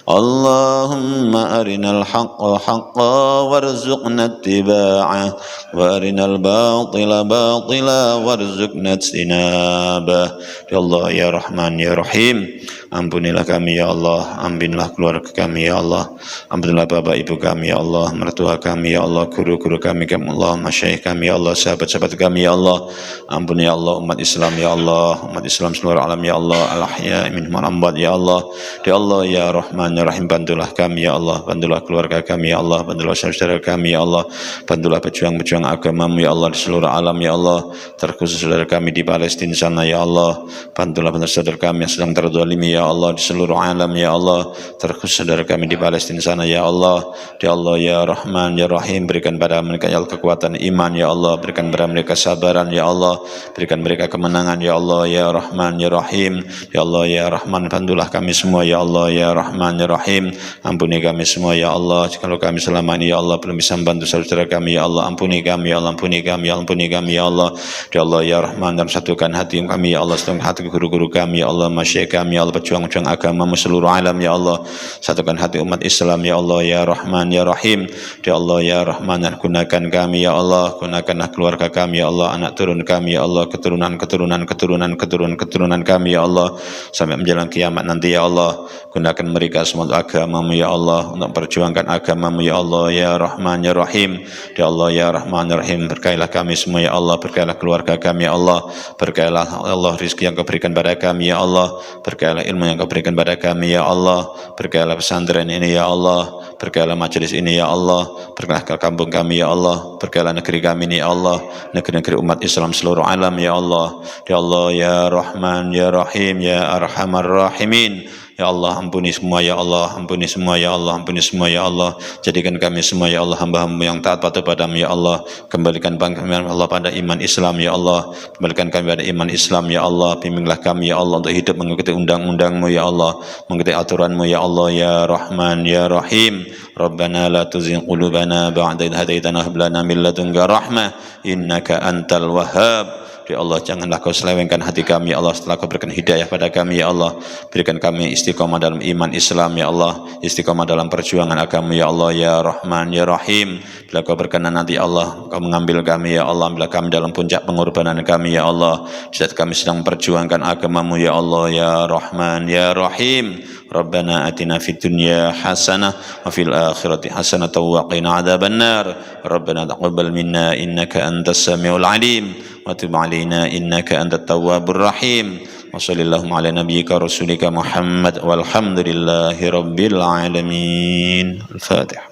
اللهم أرنا الحق حقا وارزقنا اتباعه وأرنا الباطل باطلا وارزقنا اجتنابه. Ya Allah ya Rahman ya Rahim, ampunilah kami ya Allah, ampunilah keluarga kami ya Allah, ampunilah bapak ibu kami ya Allah, mertua kami ya Allah, guru-guru kami ya Allah, masyayikh kami ya Allah, sahabat-sahabat kami ya Allah. Ampuni ya Allah umat Islam ya Allah, umat Islam seluruh alam ya Allah, al-ahya minhum al-amwat ya Allah. Ya Allah ya Rahman ya Rahim, bantulah kami ya Allah, bantulah keluarga kami ya Allah, bantulah saudara kami ya Allah, bantulah pejuang-pejuang agamamu ya Allah di seluruh alam ya Allah, terkhusus saudara kami di Palestina sana ya Allah. Bantulah saudara kami yang sedang terzalimi ya Allah di seluruh alam ya Allah, terkhusus saudara kami di Palestina sana ya Allah. Ya Allah ya Rahman ya Rahim, berikan pada mereka ya Allah kekuatan iman ya Allah, berikan pada mereka sabaran ya Allah, berikan mereka kemenangan ya Allah ya Rahman ya Rahim. Ya Allah ya Rahman, bantulah kami semua ya Allah ya Rahman ya Rahim. Ampuni kami semua ya Allah, jikalau kami selama ini ya Allah belum bisa membantu saudara kami ya Allah, ampuni kami ya Allah, ampuni kami ya Allah, ampuni kami ya Allah. Ya Allah ya Rahman, dan satukan hati kami ya Allah, satukan hati guru-guru kami ya Allah, masyayikh kami ya Allah, pejuang-pejuang agamamu seluruh alam ya Allah. Satukan hati umat Islam ya Allah ya Rahman ya Rahim. Ya Allah ya Rahman, gunakan kami ya Allah, gunakanlah keluarga kami ya Allah, anak turun kami ya Allah, keturunan kami ya Allah sampai menjelang kiamat nanti ya Allah. Gunakan mereka semua untuk agamamu ya Allah, untuk perjuangkan agamamu ya Allah ya Rahman ya Rahim. Ya Allah ya Rahman ya Rahim, berkailah kami semua ya Allah, berkailah keluarga kami ya Allah, berkailah Allah rizki yang kau berikan pada kami ya Allah, berkailah ilmu yang kau berikan pada kami ya Allah, berkailah pesantren ini ya Allah, berkailah majelis ini ya Allah, berkailah kampung kami ya Allah, berkailah negeri kami ini ya Allah, negeri-negeri umat Islam seluruh alam ya Allah. Ya Allah ya Rahman ya Rahim ya Arhamar Rahimin. Ya Allah, ampuni semua ya Allah, ampuni semua ya Allah, ampuni semua ya Allah. Jadikan kami semua ya Allah hamba-Mu yang taat patuh padamu ya Allah. Kembalikan kami ya Allah pada iman Islam ya Allah. Kembalikan kami pada iman Islam ya Allah. Bimbinglah kami ya Allah untuk hidup mengikuti undang-undang-Mu ya Allah, mengikuti aturan-Mu ya Allah ya Rahman ya Rahim. Rabbana la tuzigh qulubana ba'da idh hadaitana wa hab lana min ladunka rahmah innaka antal wahhab. Ya Allah, janganlah kau selewengkan hati kami ya Allah setelah kau berikan hidayah pada kami ya Allah. Berikan kami istiqomah dalam iman Islam ya Allah, istiqomah dalam perjuangan agama ya Allah ya Rahman ya Rahim. Bila kau berkenan nanti Allah, kau mengambil kami ya Allah, bila kami dalam puncak pengorbanan kami ya Allah, saat kami sedang memperjuangkan agamamu ya Allah ya Rahman ya Rahim. Rabbana atina fid dunya hasanah wa fil akhirati hasanah wa qina adzabannar. Rabbana taqabbal minna innaka antas samiul alim wa tub alaina innaka antat tawwabur rahim. Wa sallallahu ala nabiyyika rasulika Muhammad walhamdulillahi rabbil alamin. Al-Fatihah.